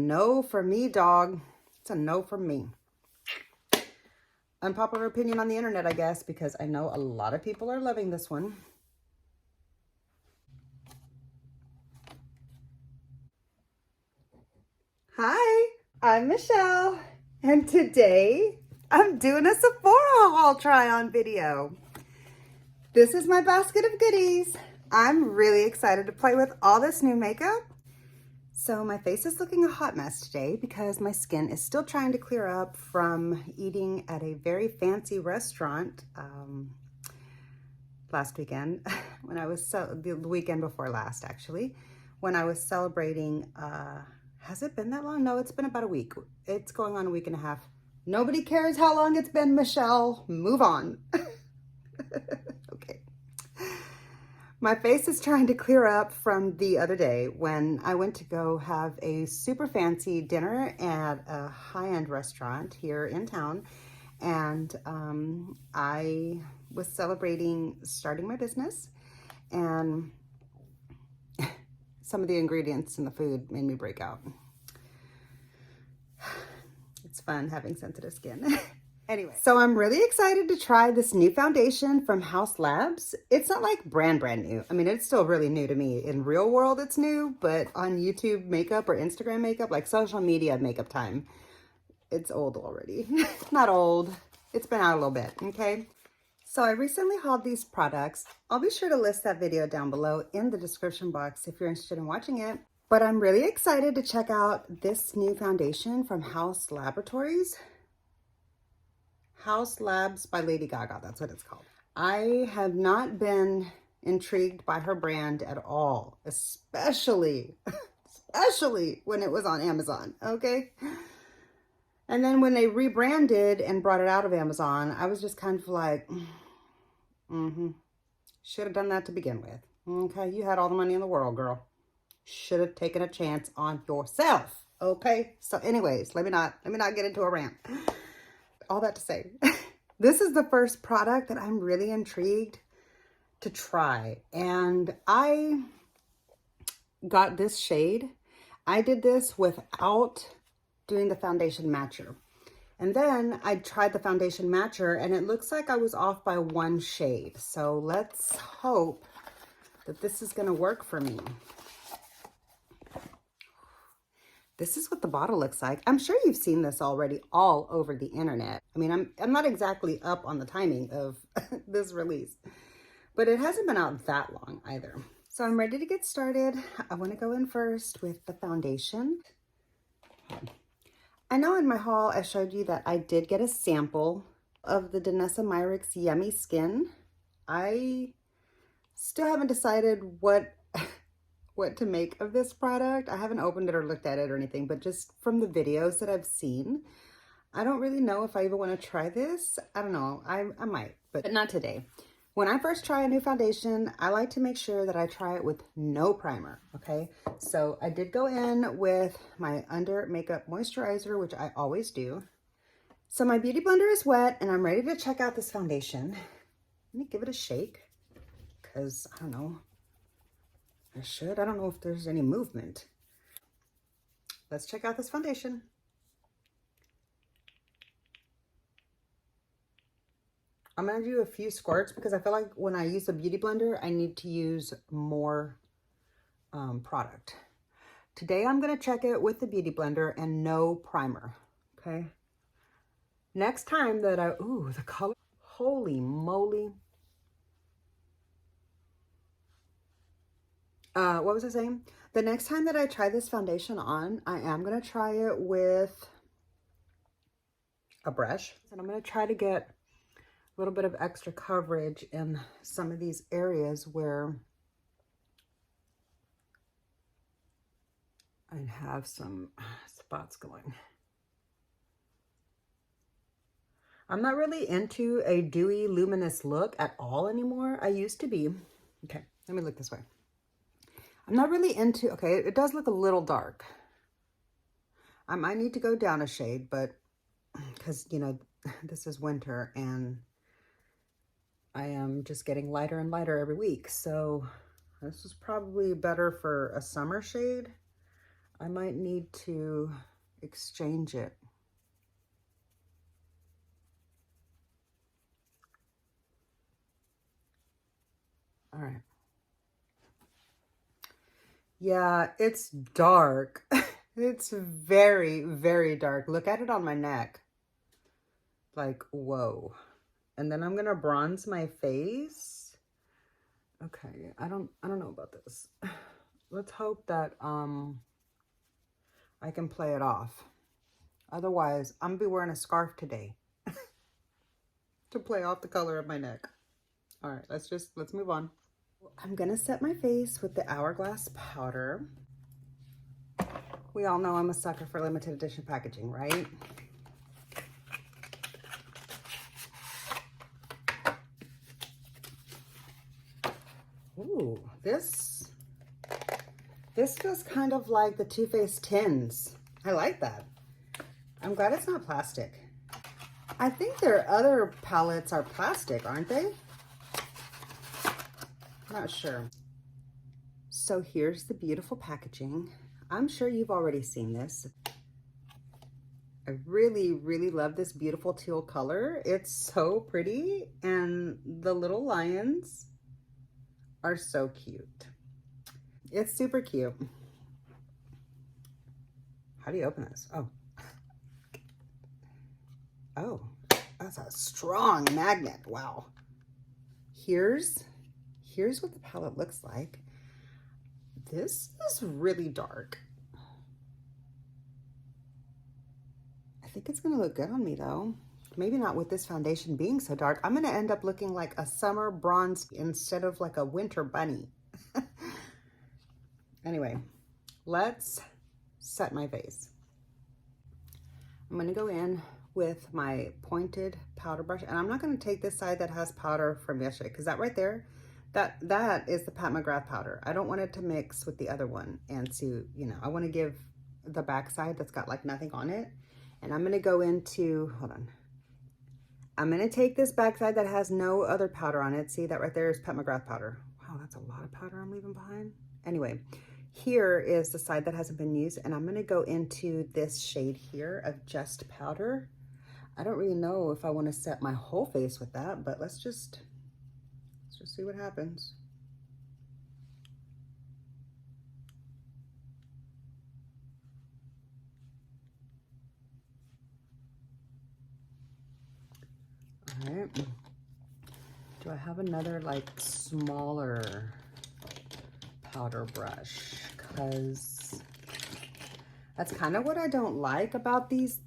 no for me, dog. It's a no from me. Unpopular opinion on the internet, I guess, because I know a lot of people are loving this one. Hi, I'm Michelle, and today I'm doing a Sephora haul try-on video. This is my basket of goodies. I'm really excited to play with all this new makeup. So my face is looking a hot mess today because my skin is still trying to clear up from eating at a very fancy restaurant last weekend when I was, the weekend before last actually, when I was celebrating, has it been that long? No, it's been about a week. It's going on a week and a half. Nobody cares how long it's been, Michelle. Move on. Okay. My face is trying to clear up from the other day when I went to go have a super fancy dinner at a high-end restaurant here in town. And I was celebrating starting my business, and some of the ingredients in the food made me break out. It's fun having sensitive skin. Anyway, so I'm really excited to try this new foundation from Haus Labs. It's not like brand new. I mean, it's still really new to me. In real world, it's new, but on YouTube makeup or Instagram makeup, like social media makeup time, it's old already. Not old. It's been out a little bit, okay? So I recently hauled these products. I'll be sure to list that video down below in the description box if you're interested in watching it. But I'm really excited to check out this new foundation from Haus Laboratories. Haus Labs by Lady Gaga, that's what it's called. I have not been intrigued by her brand at all, especially when it was on Amazon, okay? And then when they rebranded and brought it out of Amazon, I was just kind of like, should have done that to begin with. Okay, you had all the money in the world, girl. Should have taken a chance on yourself, okay? So anyways, let me not get into a rant. All that to say, this is the first product that I'm really intrigued to try. And I got this shade. I did this without doing the foundation matcher. And then I tried the foundation matcher and it looks like I was off by one shade. So let's hope that this is gonna work for me. This is what the bottle looks like. I'm sure you've seen this already all over the internet. I mean, I'm not exactly up on the timing of this release, but it hasn't been out that long either. So I'm ready to get started. I want to go in first with the foundation. I know in my haul, I showed you that I did get a sample of the Denona Myricks Yummy Skin. I still haven't decided what to make of this product. I haven't opened it or looked at it or anything, but just from the videos that I've seen, I don't really know if I even want to try this. I don't know. I might, but not today. When I first try a new foundation, I like to make sure that I try it with no primer, okay? So I did go in with my under makeup moisturizer, which I always do. So my beauty blender is wet and I'm ready to check out this foundation. Let me give it a shake because I don't know. I don't know if there's any movement. Let's check out this foundation. I'm gonna do a few squirts because I feel like when I use the beauty blender, I need to use more product. Today, I'm gonna check it with the beauty blender and no primer, okay? Next time that ooh, the color, holy moly. What was I saying? The next time that I try this foundation on, I am going to try it with a brush. And I'm going to try to get a little bit of extra coverage in some of these areas where I have some spots going. I'm not really into a dewy, luminous look at all anymore. I used to be. Okay, let me look this way. I'm not really into, okay, it does look a little dark. I might need to go down a shade, but because, you know, this is winter and I am just getting lighter and lighter every week. So this is probably better for a summer shade. I might need to exchange it. All right. Yeah, it's dark. It's very, very dark. Look at it on my neck. Like, whoa. And then I'm gonna bronze my face. Okay, I don't know about this. Let's hope that I can play it off. Otherwise, I'm gonna be wearing a scarf today to play off the color of my neck. All right, let's move on. I'm gonna set my face with the Hourglass powder. We all know I'm a sucker for limited edition packaging, right? Ooh, this feels kind of like the Too Faced tins. I like that. I'm glad it's not plastic. I think their other palettes are plastic, aren't they? Not sure. So here's the beautiful packaging. I'm sure you've already seen this. I really, really love this beautiful teal color. It's so pretty, and the little lions are so cute. It's super cute. How do you open this? Oh, that's a strong magnet. Wow. Here's what the palette looks like. This is really dark. I think it's gonna look good on me though. Maybe not with this foundation being so dark. I'm gonna end up looking like a summer bronze instead of like a winter bunny. Anyway, let's set my face. I'm gonna go in with my pointed powder brush, and I'm not gonna take this side that has powder from yesterday, because that right there, that is the Pat McGrath powder. I don't want it to mix with the other one, and so, you know, I wanna give the back side that's got like nothing on it, and I'm gonna go into, hold on. I'm gonna take this back side that has no other powder on it. See, that right there is Pat McGrath powder. Wow, that's a lot of powder I'm leaving behind. Anyway, here is the side that hasn't been used, and I'm gonna go into this shade here of Just Powder. I don't really know if I wanna set my whole face with that, but let's just see what happens. All right. Do I have another like smaller powder brush? Because that's kind of what I don't like about these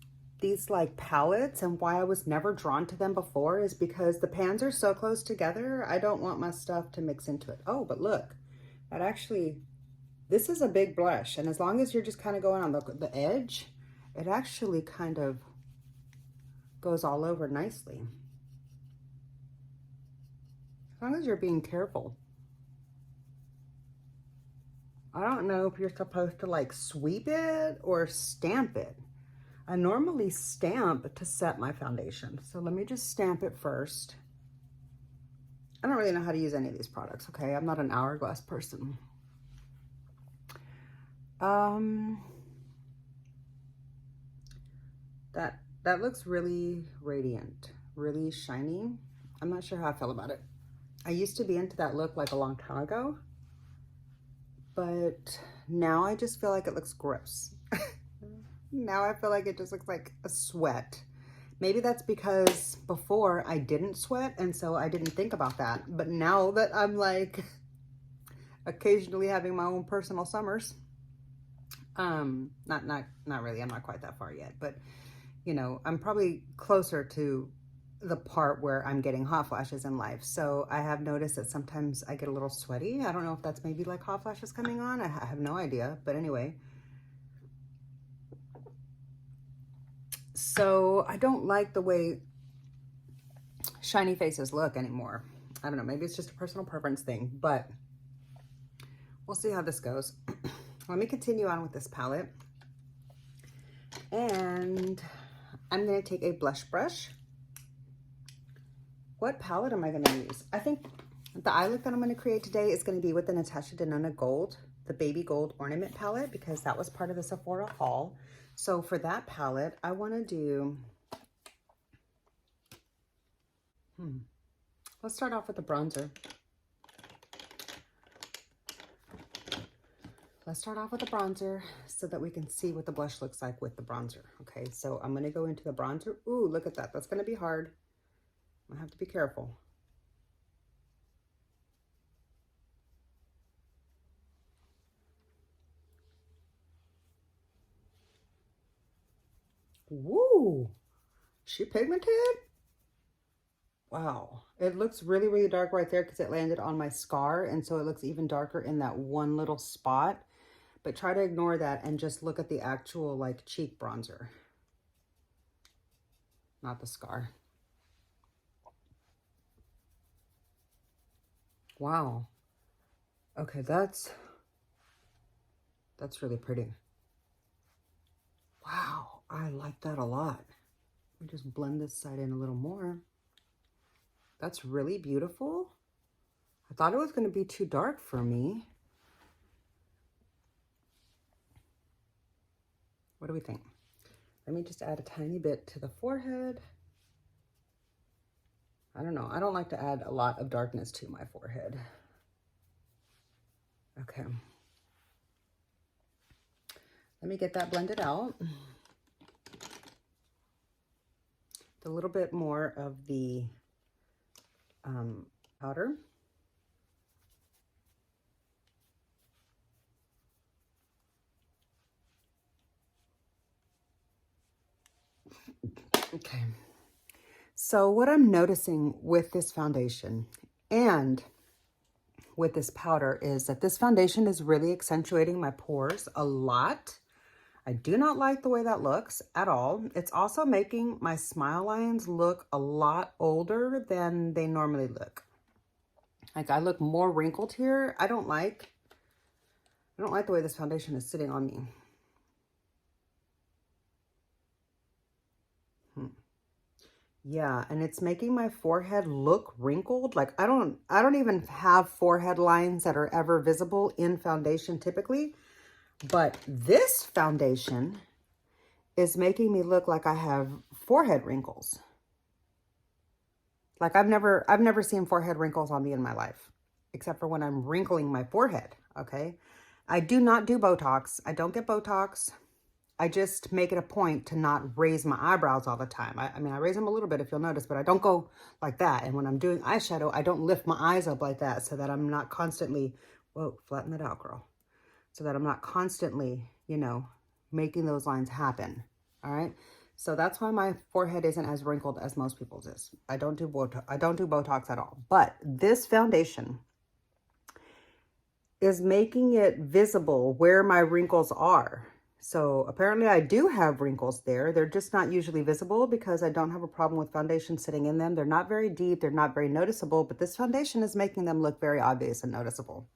like palettes, and why I was never drawn to them before, is because the pans are so close together. I don't want my stuff to mix into it. Oh, but look, that actually, this is a big blush, and as long as you're just kind of going on the edge, it actually kind of goes all over nicely. As long as you're being careful. I don't know if you're supposed to like sweep it or stamp it. I normally stamp to set my foundation. So let me just stamp it first. I don't really know how to use any of these products, okay? I'm not an Hourglass person. That looks really radiant, really shiny. I'm not sure how I feel about it. I used to be into that look like a long time ago, but now I just feel like it looks gross. Now I feel like it just looks like a sweat. Maybe that's because before I didn't sweat, and so I didn't think about that. But now that I'm like occasionally having my own personal summers, not really, I'm not quite that far yet, but you know, I'm probably closer to the part where I'm getting hot flashes in life. So I have noticed that sometimes I get a little sweaty. I don't know if that's maybe like hot flashes coming on. I have no idea, but anyway. So I don't like the way shiny faces look anymore. I don't know, maybe it's just a personal preference thing, but we'll see how this goes. Let me continue on with this palette. And I'm gonna take a blush brush. What palette am I gonna use? I think the eye look that I'm gonna create today is gonna be with the Natasha Denona Gold, the Baby Gold Ornament palette because that was part of the Sephora haul. So for that palette, I want to do, let's start off with the bronzer. Let's start off with the bronzer so that we can see what the blush looks like with the bronzer. Okay, so I'm going to go into the bronzer. Ooh, look at that. That's going to be hard. I have to be careful. Woo! She pigmented? Wow. It looks really, really dark right there because it landed on my scar. And so it looks even darker in that one little spot. But try to ignore that and just look at the actual like cheek bronzer. Not the scar. Wow. Okay, that's really pretty. Wow, I like that a lot. Let me just blend this side in a little more. That's really beautiful. I thought it was going to be too dark for me. What do we think? Let me just add a tiny bit to the forehead. I don't know. I don't like to add a lot of darkness to my forehead. Okay. Let me get that blended out. A little bit more of the powder. Okay. So what I'm noticing with this foundation and with this powder is that this foundation is really accentuating my pores a lot. I do not like the way that looks at all. It's also making my smile lines look a lot older than they normally look. Like I look more wrinkled here. I don't like the way this foundation is sitting on me. Yeah, and it's making my forehead look wrinkled. Like I don't even have forehead lines that are ever visible in foundation typically. But this foundation is making me look like I have forehead wrinkles. Like I've never seen forehead wrinkles on me in my life, except for when I'm wrinkling my forehead, okay? I do not do Botox. I don't get Botox. I just make it a point to not raise my eyebrows all the time. I mean, I raise them a little bit if you'll notice, but I don't go like that. And when I'm doing eyeshadow, I don't lift my eyes up like that so that I'm not constantly, whoa, flatten that out, girl. So that I'm not constantly, you know, making those lines happen. All right. So that's why my forehead isn't as wrinkled as most people's is. I don't do Botox at all. But this foundation is making it visible where my wrinkles are. So apparently I do have wrinkles there. They're just not usually visible because I don't have a problem with foundation sitting in them. They're not very deep. They're not very noticeable, but this foundation is making them look very obvious and noticeable.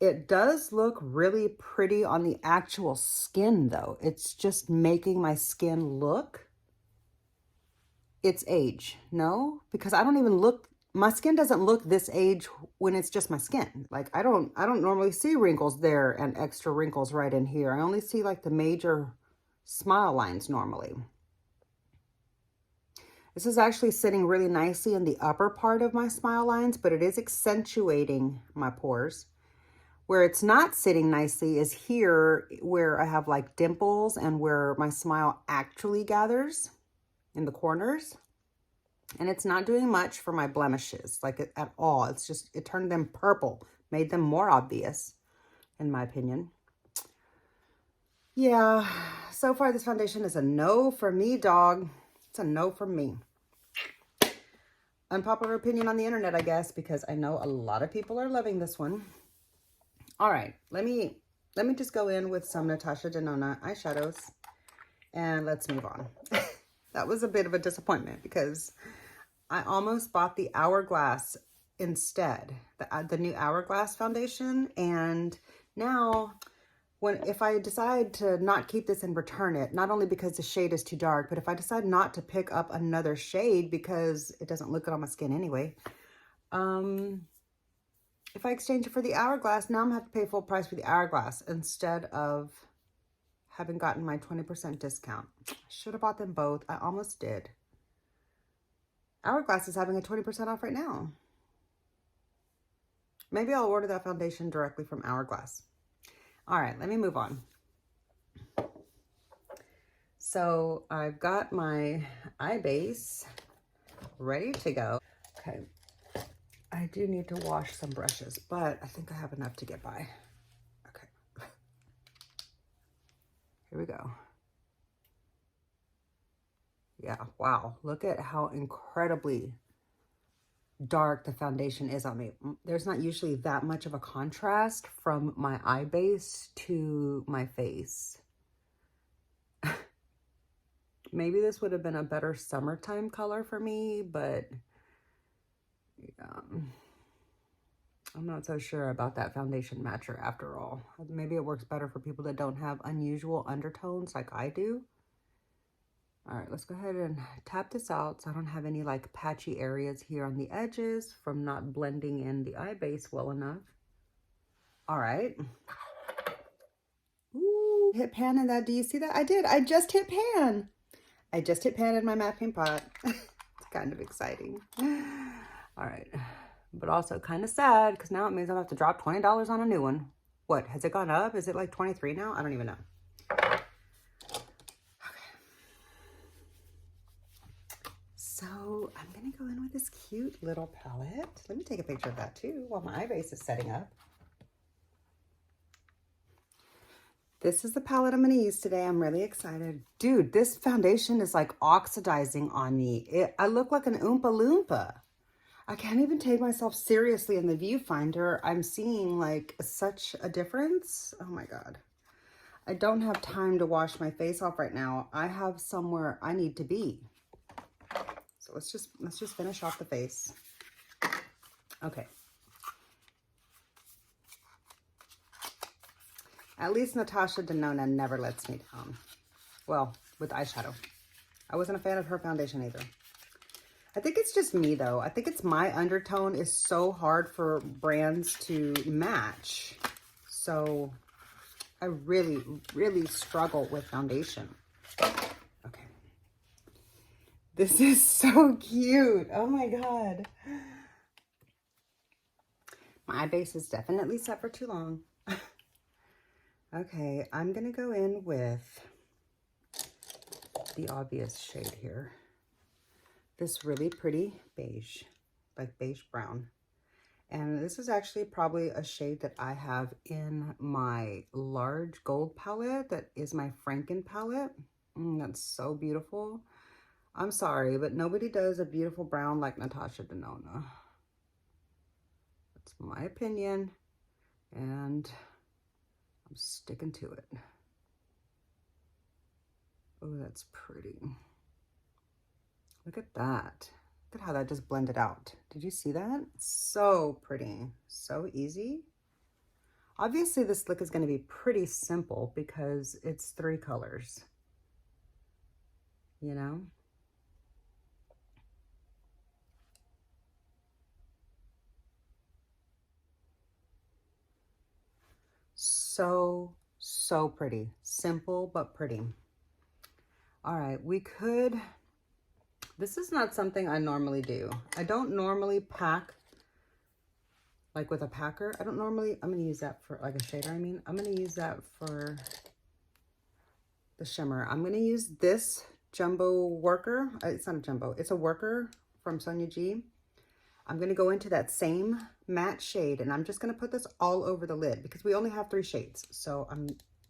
It does look really pretty on the actual skin though. It's just making my skin look its age. No, because I don't even look, my skin doesn't look this age when it's just my skin. Like I don't normally see wrinkles there and extra wrinkles right in here. I only see like the major smile lines normally. This is actually sitting really nicely in the upper part of my smile lines, but it is accentuating my pores. Where it's not sitting nicely is here where I have like dimples and where my smile actually gathers in the corners. And it's not doing much for my blemishes, like at all. It's just, it turned them purple, made them more obvious, in my opinion. Yeah, so far this foundation is a no for me, dog. It's a no for me. Unpopular opinion on the internet, I guess, because I know a lot of people are loving this one. All right, let me just go in with some Natasha Denona eyeshadows and let's move on. That was a bit of a disappointment because I almost bought the Hourglass instead, the new Hourglass foundation. And now if I decide to not keep this and return it, not only because the shade is too dark, but if I decide not to pick up another shade because it doesn't look good on my skin anyway, if I exchange it for the Hourglass, now I'm gonna have to pay full price for the Hourglass instead of having gotten my 20% discount. I should have bought them both. I almost did. Hourglass is having a 20% off right now. Maybe I'll order that foundation directly from Hourglass. All right, let me move on. So I've got my eye base ready to go. Okay, I do need to wash some brushes, but I think I have enough to get by. Okay, here we go. Yeah, wow, look at how incredibly dark the foundation is on me. There's not usually that much of a contrast from my eye base to my face. Maybe this would have been a better summertime color for me, but I'm not so sure about that foundation matcher after all. Maybe it works better for people that don't have unusual undertones like I do. All right, let's go ahead and tap this out so I don't have any like patchy areas here on the edges from not blending in the eye base well enough. All right. Ooh, hit pan in that. Do you see that? I did. I just hit pan. I just hit pan in my matte paint pot. It's kind of exciting. All right. But also kind of sad because now it means I'll have to drop $20 on a new one. What? Has it gone up? Is it like 23 now? I don't even know. So I'm going to go in with this cute little palette. Let me take a picture of that too while my eye base is setting up. This is the palette I'm going to use today. I'm really excited. Dude, this foundation is like oxidizing on me. I look like an Oompa Loompa. I can't even take myself seriously in the viewfinder. I'm seeing like such a difference. Oh my God. I don't have time to wash my face off right now. I have somewhere I need to be. So let's just finish off the face. Okay. At least Natasha Denona never lets me down. Well, with eyeshadow. I wasn't a fan of her foundation either. I think it's just me though. I think it's my undertone is so hard for brands to match. So I really, really struggle with foundation. Okay. This is so cute. Oh my God. My eye base is definitely set for too long. Okay, I'm gonna go in with the obvious shade here. This really pretty beige, like beige brown. And this is actually probably a shade that I have in my large gold palette. That is my Franken palette. That's so beautiful. I'm sorry, but nobody does a beautiful brown like Natasha Denona. That's my opinion. And I'm sticking to it. Oh, that's pretty. Look at that. Look at how that just blended out. Did you see that? So pretty, so easy. Obviously this look is going to be pretty simple because it's 3 colors, you know? So pretty. Simple, but pretty. All right, we could, this is not something I normally do. I don't normally pack like with a packer. I don't normally, I'm going to use that for like a shader. I'm going to use that for the shimmer. I'm going to use this jumbo worker. It's not a jumbo. It's a worker from Sonia G. I'm going to go into that same matte shade and I'm just going to put this all over the lid because we only have 3 shades. So I'm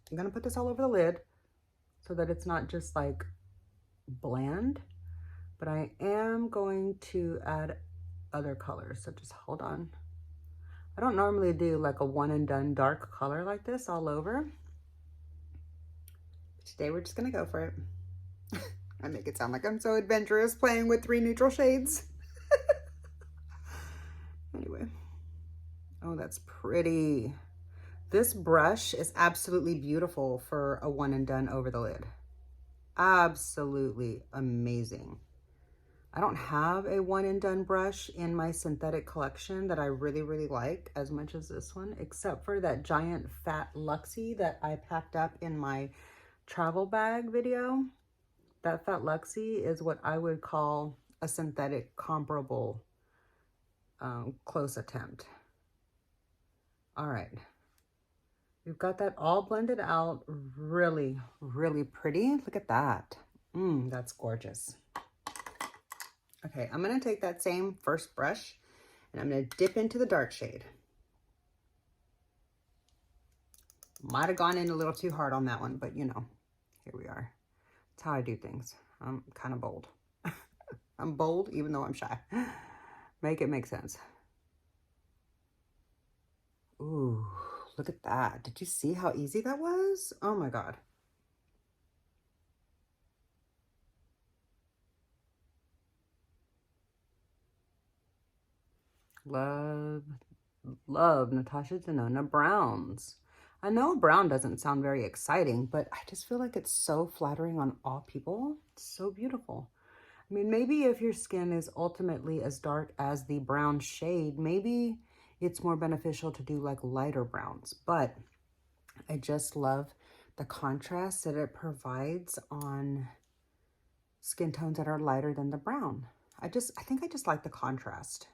going to put this all over the lid so that it's not just like bland, but I am going to add other colors. So just hold on. I don't normally do like a one and done dark color like this all over. Today we're just going to go for it. I make it sound like I'm so adventurous playing with 3 neutral shades. Anyway. Oh, that's pretty. This brush is absolutely beautiful for a one and done over the lid. Absolutely amazing. I don't have a one and done brush in my synthetic collection that I really, really like as much as this one, except for that giant fat Luxie that I packed up in my travel bag video. That fat Luxie is what I would call a synthetic comparable close attempt. All right. We've got that all blended out. Really, really pretty. Look at that. That's gorgeous. Okay, I'm going to take that same first brush and I'm going to dip into the dark shade. Might have gone in a little too hard on that one, but you know, here we are. That's how I do things. I'm kind of bold. I'm bold even though I'm shy. Make it make sense. Ooh, look at that. Did you see how easy that was? Oh my God. Love Natasha Denona browns. I know brown doesn't sound very exciting, but I just feel like it's so flattering on all people. It's so beautiful. I mean, maybe if your skin is ultimately as dark as the brown shade, maybe it's more beneficial to do like lighter browns, but I just love the contrast that it provides on skin tones that are lighter than the brown. I think I just like the contrast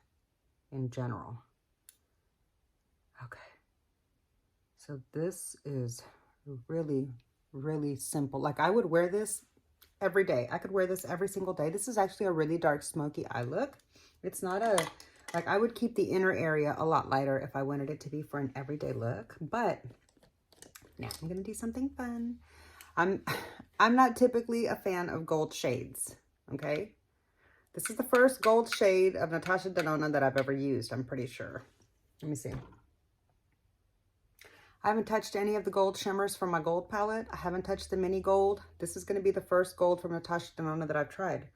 in general. Okay. So this is really, really simple. Like I would wear this every day. I could wear this every single day. This is actually a really dark smoky eye look. It's not like I would keep the inner area a lot lighter if I wanted it to be for an everyday look, but now I'm going to do something fun. I'm not typically a fan of gold shades, okay? This is the first gold shade of Natasha Denona that I've ever used, I'm pretty sure. Let me see. I haven't touched any of the gold shimmers from my gold palette. I haven't touched the mini gold. This is going to be the first gold from Natasha Denona that I've tried.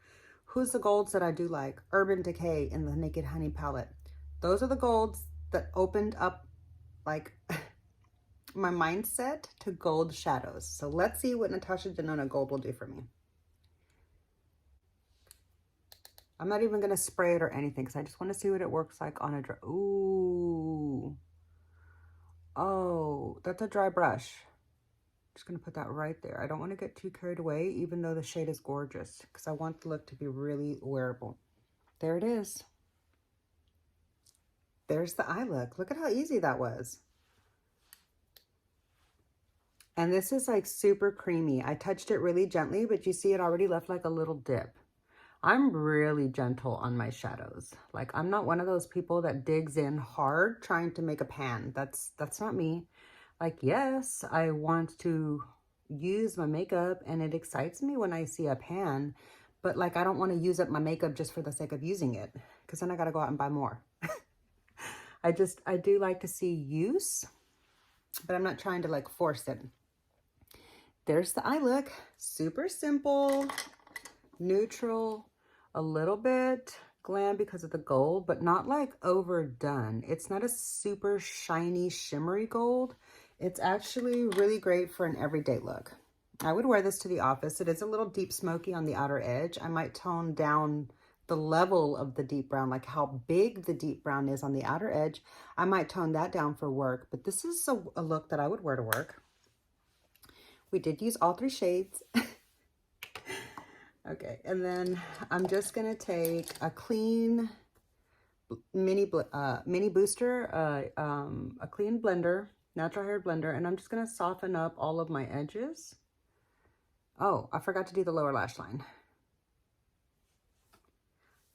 Who's the golds that I do like? Urban Decay in the Naked Honey palette. Those are the golds that opened up like my mindset to gold shadows. So let's see what Natasha Denona gold will do for me. I'm not even going to spray it or anything because I just want to see what it works like on a dry. Ooh. Oh, that's a dry brush. Just going to put that right there. I don't want to get too carried away, even though the shade is gorgeous, because I want the look to be really wearable. There it is. There's the eye look. Look at how easy that was. And this is like super creamy. I touched it really gently, but you see it already left like a little dip. I'm really gentle on my shadows. Like I'm not one of those people that digs in hard trying to make a pan. That's not me. Like, yes, I want to use my makeup and it excites me when I see a pan, but like I don't want to use up my makeup just for the sake of using it, because then I got to go out and buy more. I do like to see use, but I'm not trying to like force it. There's the eye look. Super simple, neutral, a little bit glam because of the gold, but not like overdone. It's not a super shiny, shimmery gold. It's actually really great for an everyday look. I would wear this to the office. It is a little deep smoky on the outer edge. I might tone down the level of the deep brown, like how big the deep brown is on the outer edge. I might tone that down for work, but this is a look that I would wear to work. We did use all 3 shades. Okay, and then I'm just gonna take a clean mini booster, a clean blender, natural hair blender, and I'm just gonna soften up all of my edges. Oh, I forgot to do the lower lash line.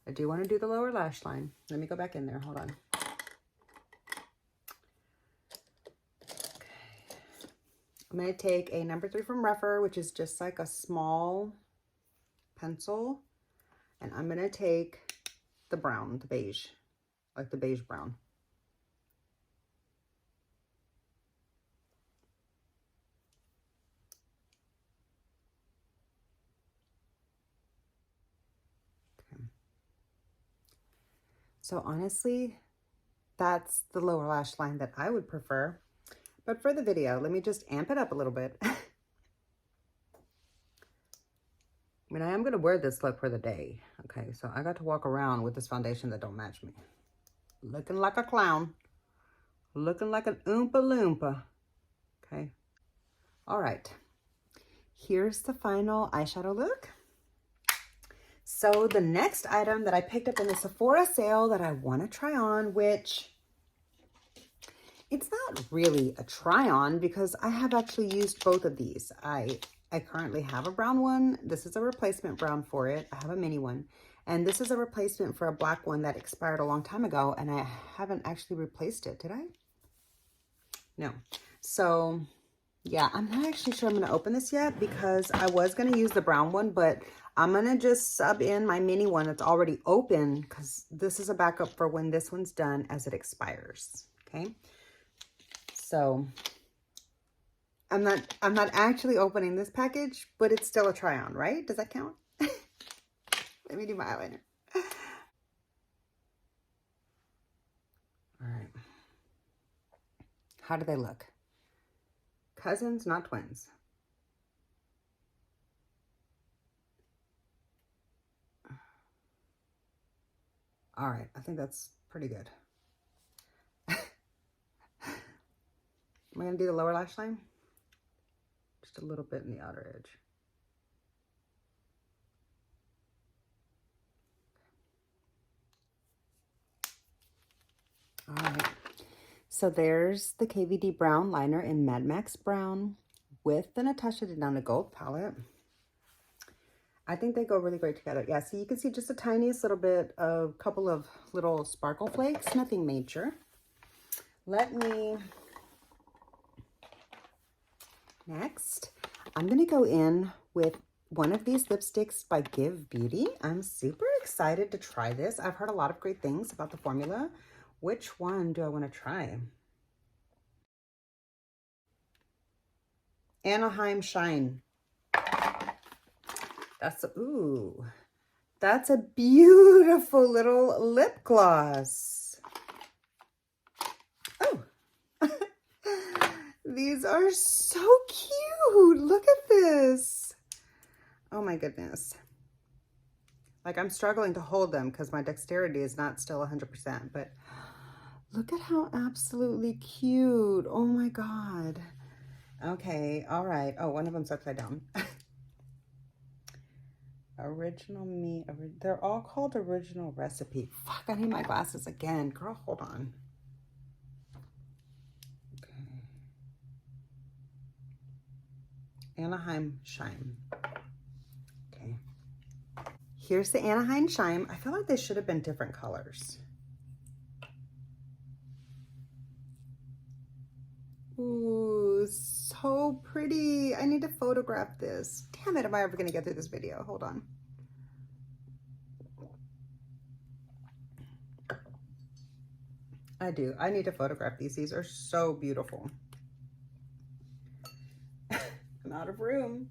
I do want to do the lower lash line. Let me go back in there. Hold on. Okay. I'm going to take a number 3 from Rougher, which is just like a small pencil, and I'm going to take the brown, the beige, like the beige brown. Okay. So honestly, that's the lower lash line that I would prefer. But for the video, let me just amp it up a little bit. mean, I am going to wear this look for the day. Okay, so I got to walk around with this foundation that don't match me. Looking like a clown. Looking like an Oompa Loompa. Okay. All right. Here's the final eyeshadow look. So the next item that I picked up in the Sephora sale that I want to try on, which it's not really a try on because I have actually used both of these. I currently have a brown one. This is a replacement brown for it. I have a mini one. And this is a replacement for a black one that expired a long time ago. And I haven't actually replaced it. Did I? No. So yeah, I'm not actually sure I'm going to open this yet because I was going to use the brown one, but I'm going to just sub in my mini one that's already open because this is a backup for when this one's done as it expires. Okay. So I'm not actually opening this package, but it's still a try on, right? Does that count? Let me do my eyeliner. All right. How do they look? Cousins, not twins. All right, I think that's pretty good. Am I gonna do the lower lash line? Just a little bit in the outer edge. All right, so there's the KVD Brown liner in Mad Max Brown with the Natasha Denona Gold palette. I think they go really great together. Yeah, so you can see just a tiniest little bit of couple of little sparkle flakes, nothing major. Next, I'm gonna go in with one of these lipsticks by Give Beauty. I'm super excited to try this. I've heard a lot of great things about the formula. Which one do I want to try? Anaheim Shine. That's a beautiful little lip gloss. Oh, these are so cute. Look at this. Oh my goodness. Like I'm struggling to hold them because my dexterity is not still 100%, but look at how absolutely cute. Oh my God. Okay, all right. Oh, one of them's upside down. Original Me. They're all called Original Recipe. Fuck, I need my glasses again. Girl, hold on. Okay. Anaheim Shine. Okay. Here's the Anaheim Shine. I feel like they should have been different colors. Ooh, so pretty. I need to photograph this. Damn it, am I ever going to get through this video? Hold on. I do. I need to photograph these. These are so beautiful. I'm out of room.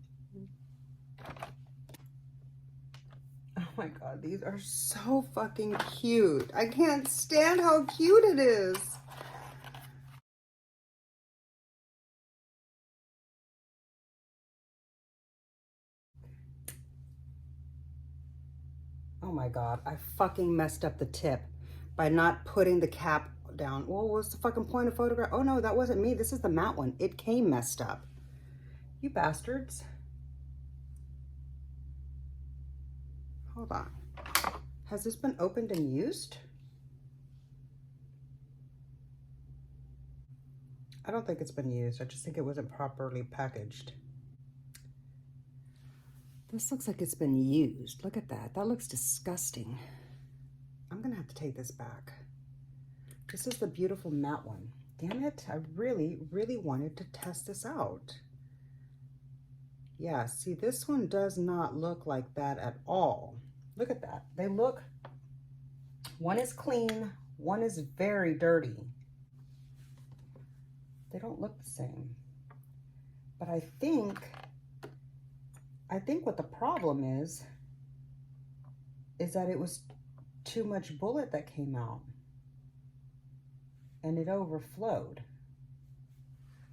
Oh my God, these are so fucking cute. I can't stand how cute it is. Oh my God, I fucking messed up the tip by not putting the cap down. Well, what's the fucking point of photograph? Oh no, that wasn't me. This is the matte one. It came messed up. You bastards. Hold on. Has this been opened and used? I don't think it's been used. I just think it wasn't properly packaged. This looks like it's been used. Look at that. That looks disgusting. I'm gonna have to take this back. This is the beautiful matte one. Damn it, I really, really wanted to test this out. Yeah, see, this one does not look like that at all. Look at that. They look, one is clean, one is very dirty. They don't look the same. But I think what the problem is that it was too much bullet that came out and it overflowed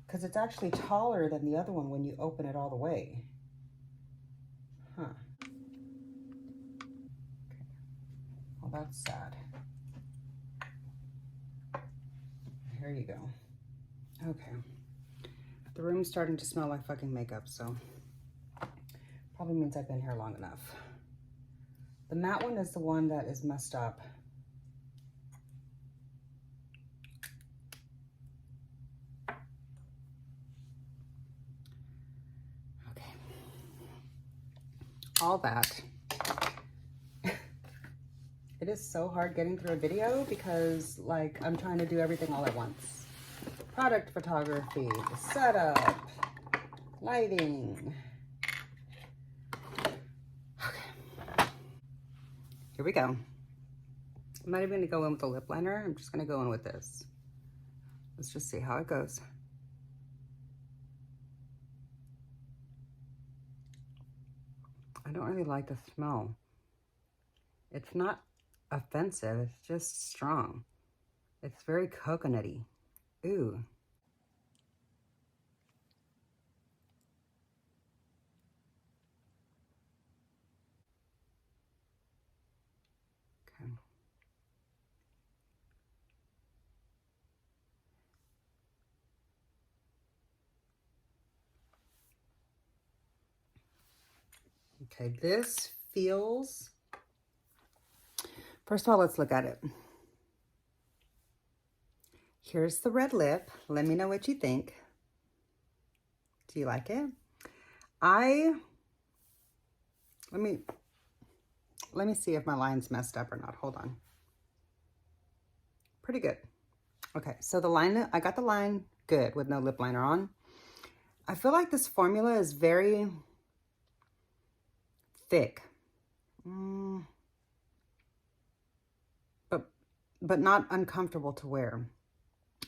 because it's actually taller than the other one when you open it all the way. Huh. that's sad. Here you go. Okay. The room's starting to smell like fucking makeup, so probably means I've been here long enough. The matte one is the one that is messed up. Okay. All that. It is so hard getting through a video because, like, I'm trying to do everything all at once. Product photography, the setup, lighting. Okay. Here we go. I'm not even going to go in with a lip liner. I'm just going to go in with this. Let's just see how it goes. I don't really like the smell. It's not offensive, it's just strong. It's very coconutty. Ooh. Okay. Okay, this feels, first of all, let's look at it. Here's the red lip. Let me know what you think. Do you like it? Let me see if my line's messed up or not. Hold on. Pretty good. Okay, so the line, I got the line good with no lip liner on. I feel like this formula is very thick. But not uncomfortable to wear.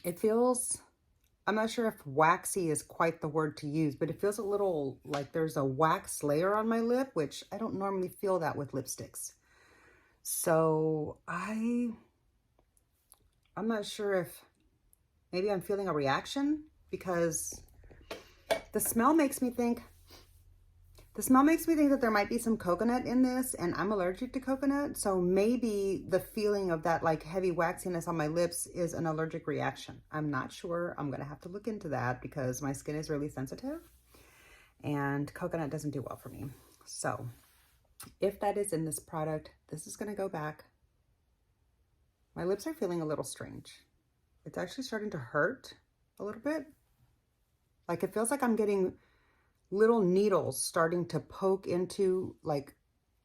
It feels, I'm not sure if waxy is quite the word to use, but it feels a little like there's a wax layer on my lip, which I don't normally feel that with lipsticks. So I'm not sure if maybe I'm feeling a reaction because the smell makes me think that there might be some coconut in this, and I'm allergic to coconut. So maybe the feeling of that like heavy waxiness on my lips is an allergic reaction. I'm not sure. I'm going to have to look into that because my skin is really sensitive and coconut doesn't do well for me. So if that is in this product, this is going to go back. My lips are feeling a little strange. It's actually starting to hurt a little bit. Like it feels like I'm getting little needles starting to poke into, like,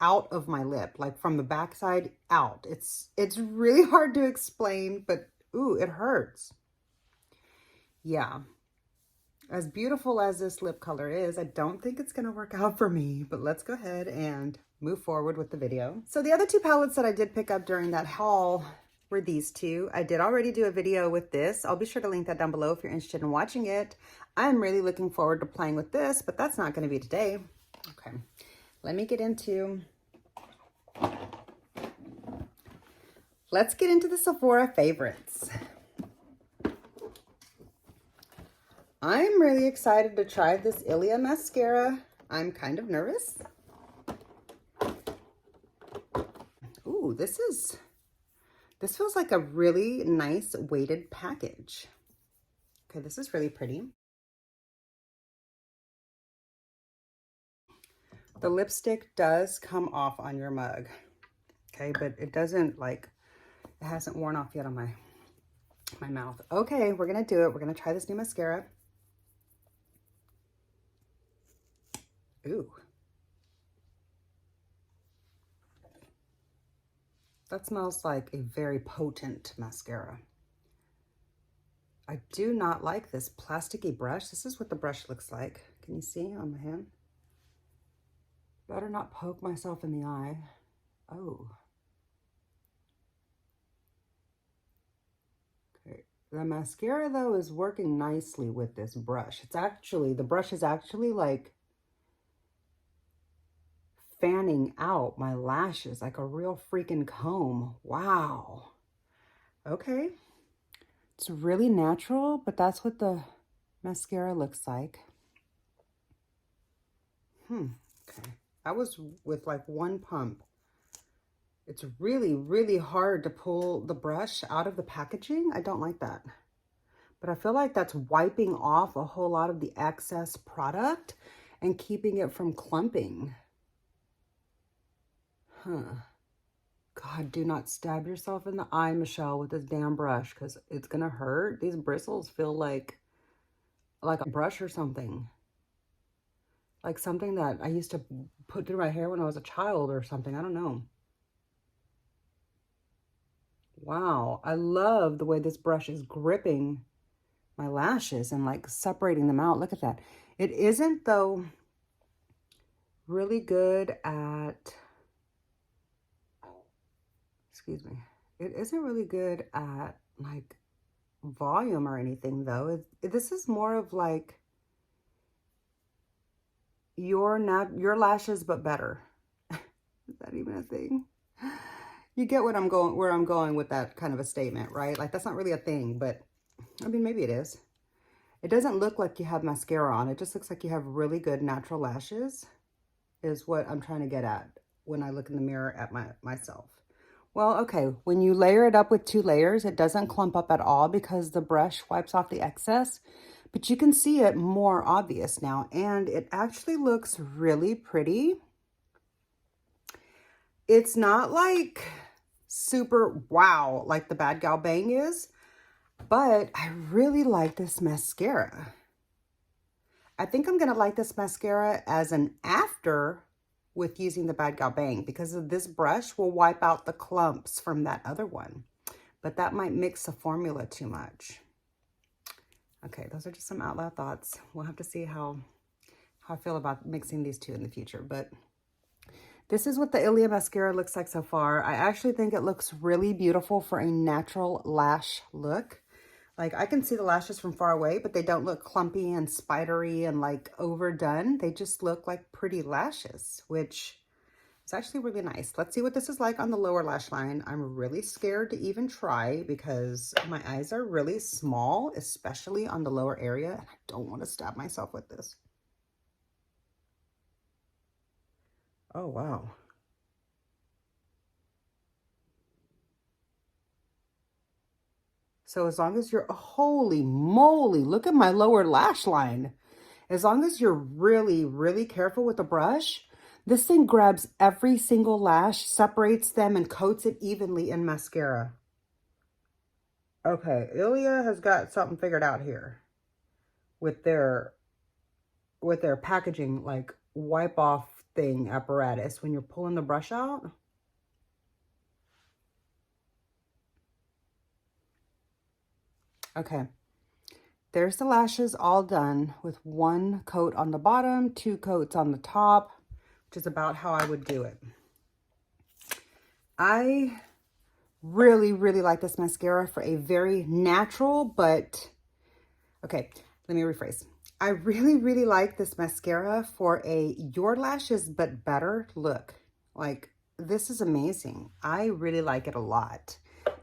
out of my lip, like from the backside out. It's really hard to explain, but ooh, it hurts. Yeah. As beautiful as this lip color is, I don't think it's gonna work out for me, but let's go ahead and move forward with the video. So the other two palettes that I did pick up during that haul were these two. I did already do a video with this. I'll be sure to link that down below if you're interested in watching it. I'm really looking forward to playing with this, but that's not going to be today. Okay, let's get into the Sephora favorites. I'm really excited to try this Ilia mascara. I'm kind of nervous. Ooh, this feels like a really nice weighted package. Okay, this is really pretty. The lipstick does come off on your mug. Okay, but it doesn't, like, it hasn't worn off yet on my mouth. Okay, we're gonna do it. We're gonna try this new mascara. Ooh. That smells like a very potent mascara. I do not like this plasticky brush. This is what the brush looks like. Can you see on my hand? Better not poke myself in the eye. Oh. Okay. The mascara, though, is working nicely with this brush. The brush is actually like fanning out my lashes like a real freaking comb. Wow. Okay. It's really natural, but that's what the mascara looks like. Okay. That was with like one pump. It's really, really hard to pull the brush out of the packaging. I don't like that. But I feel like that's wiping off a whole lot of the excess product and keeping it from clumping. Huh. God, do not stab yourself in the eye, Michelle, with this damn brush, because it's going to hurt. These bristles feel like a brush or something. Like something that I used to put through my hair when I was a child or something. I don't know. Wow, I love the way this brush is gripping my lashes and like separating them out. Look at that. It isn't, though, really good at, excuse me, it isn't really good at like volume or anything, though. This is more of like your lashes, but better. Is that even a thing? You get what where I'm going with that kind of a statement, right? Like, that's not really a thing, but I mean, maybe it is. It doesn't look like you have mascara on. It just looks like you have really good natural lashes, is what I'm trying to get at when I look in the mirror at myself. Well, okay, when you layer it up with 2 layers, it doesn't clump up at all because the brush wipes off the excess, but you can see it more obvious now, and it actually looks really pretty. It's not like super wow like the Bad Gal Bang is, but I really like this mascara. I think I'm going to like this mascara as an after with using the Bad Gal Bang, because of this brush will wipe out the clumps from that other one. But that might mix the formula too much. Okay, those are just some out loud thoughts. We'll have to see how I feel about mixing these two in the future. But this is what the Ilia mascara looks like so far. I actually think it looks really beautiful for a natural lash look. Like, I can see the lashes from far away, but they don't look clumpy and spidery and like overdone. They just look like pretty lashes, which is actually really nice. Let's see what this is like on the lower lash line. I'm really scared to even try because my eyes are really small, especially on the lower area. And I don't want to stab myself with this. Oh, wow. So as long as you're, holy moly, look at my lower lash line. As long as you're really, really careful with the brush, this thing grabs every single lash, separates them, and coats it evenly in mascara. Okay, Ilia has got something figured out here with their packaging, like wipe off thing apparatus when you're pulling the brush out. Okay, there's the lashes all done with 1 coat on the bottom, 2 coats on the top, which is about how I would do it. I really, really like this mascara for a very natural, but okay, let me rephrase. I really, really like this mascara for a your lashes but better look. Like, this is amazing. I really like it a lot.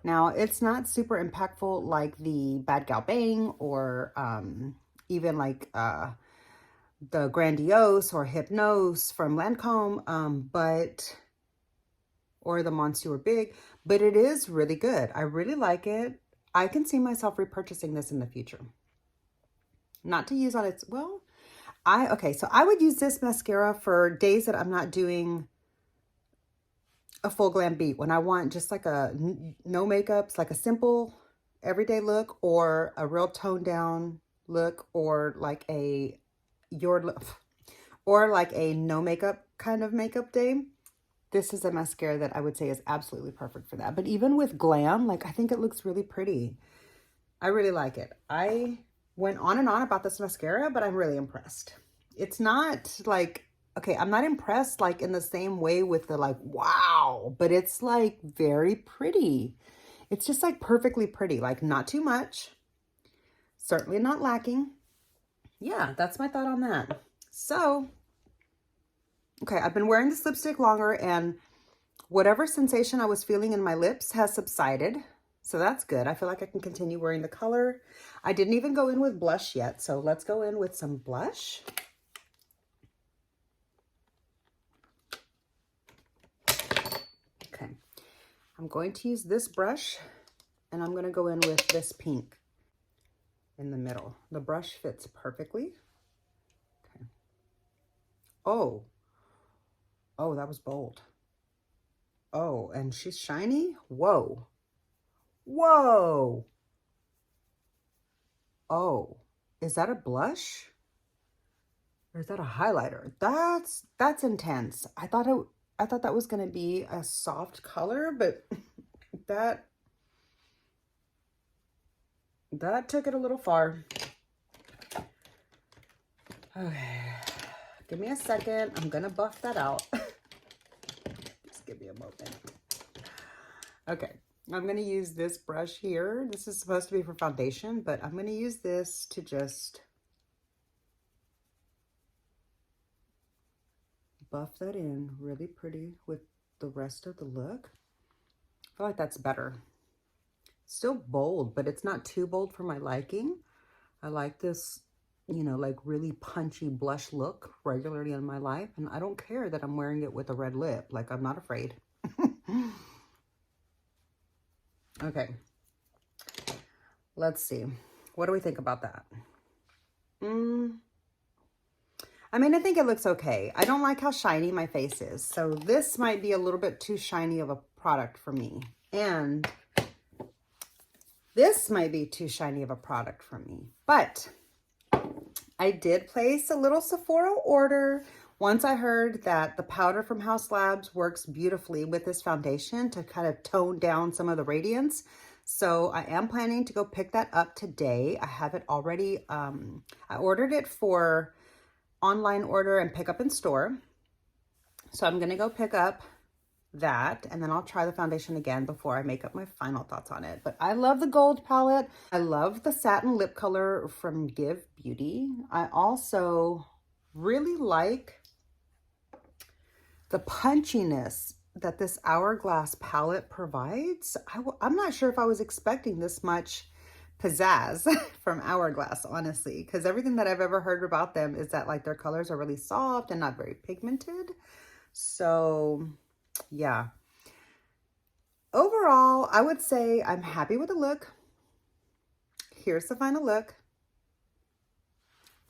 Now, it's not super impactful like the Bad Gal Bang or even like the Grandiose or Hypnose from Lancome, or the Monsieur Big, but it is really good. I really like it. I can see myself repurchasing this in the future. Not to use on its, well, okay, so I would use this mascara for days that I'm not doing a full glam beat, when I want just like a no makeups, like a simple everyday look, or a real toned down look, or like a or like a no makeup kind of makeup day. This is a mascara that I would say is absolutely perfect for that. But even with glam, like, I think it looks really pretty. I really like it. I went on and on about this mascara, but I'm really impressed. It's not like, okay, I'm not impressed like in the same way with the like, wow, but it's like very pretty. It's just like perfectly pretty, like not too much, certainly not lacking. Yeah, that's my thought on that. So, okay, I've been wearing this lipstick longer, and whatever sensation I was feeling in my lips has subsided. So that's good. I feel like I can continue wearing the color. I didn't even go in with blush yet, so let's go in with some blush. Okay. I'm going to use this brush, and I'm going to go in with this pink in the middle. The brush fits perfectly. Okay. Oh, that was bold. Oh, and she's shiny. Whoa. Whoa. Oh, is that a blush? Or is that a highlighter? That's intense. I thought that was gonna be a soft color, but that took it a little far. Okay, give me a second. I'm gonna buff that out. Just give me a moment. Okay, I'm gonna use this brush here. This is supposed to be for foundation, but I'm gonna use this to just buff that in really pretty with the rest of the look. I feel like that's better. Still bold, but it's not too bold for my liking. I like this, you know, like really punchy blush look regularly in my life, and I don't care that I'm wearing it with a red lip. Like, I'm not afraid. Okay, let's see. What do we think about that? I mean, I think it looks okay. I don't like how shiny my face is. So this might be a little bit too shiny of a product for me. And this might be too shiny of a product for me. But I did place a little Sephora order once I heard that the powder from Haus Labs works beautifully with this foundation to kind of tone down some of the radiance. So I am planning to go pick that up today. I have it already. I ordered it for online order and pick up in store. So I'm going to go pick up that, and then I'll try the foundation again before I make up my final thoughts on it. But I love the gold palette. I love the satin lip color from Give Beauty. I also really like the punchiness that this Hourglass palette provides. I'm not sure if I was expecting this much pizzazz from Hourglass, honestly, because everything that I've ever heard about them is that like their colors are really soft and not very pigmented. So yeah, overall, I would say I'm happy with the look. Here's the final look.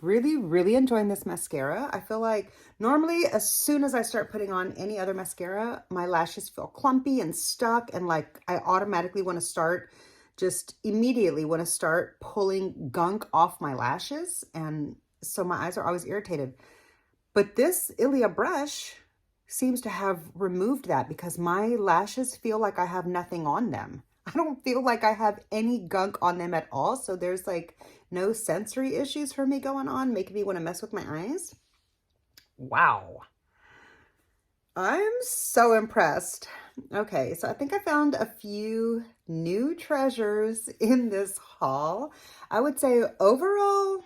Really enjoying this mascara. I feel like normally as soon as I start putting on any other mascara, my lashes feel clumpy and stuck, and like I automatically want to start, just immediately want to start pulling gunk off my lashes, and so my eyes are always irritated. But this Ilia brush seems to have removed that, because my lashes feel like I have nothing on them. I don't feel like I have any gunk on them at all. So there's like no sensory issues for me going on, making me want to mess with my eyes. Wow. I'm so impressed. Okay, so I think I found a few new treasures in this haul. I would say overall,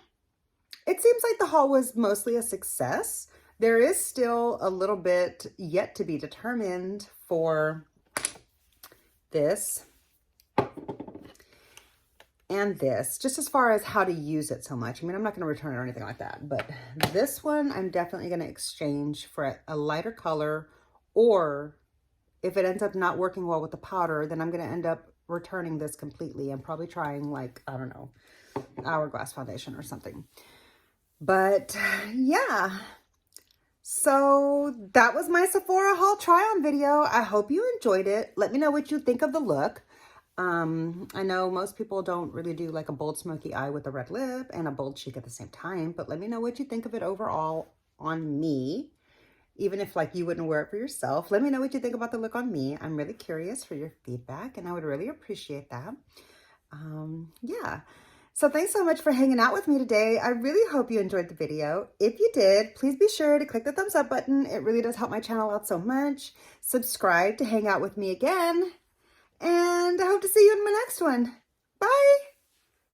it seems like the haul was mostly a success. There is still a little bit yet to be determined for this and this, just as far as how to use it so much. I mean, I'm not going to return it or anything like that, but this one I'm definitely going to exchange for a lighter color, or if it ends up not working well with the powder, then I'm going to end up returning this completely and probably trying like, I don't know, Hourglass foundation or something. But yeah, so that was my Sephora haul try-on video. I hope you enjoyed it. Let me know what you think of the look. I know most people don't really do like a bold smoky eye with a red lip and a bold cheek at the same time, but let me know what you think of it overall on me. Even if like you wouldn't wear it for yourself, let me know what you think about the look on me. I'm really curious for your feedback, and I would really appreciate that. Yeah. So thanks so much for hanging out with me today. I really hope you enjoyed the video. If you did, please be sure to click the thumbs up button. It really does help my channel out so much. Subscribe to hang out with me again. And I hope to see you in my next one. Bye.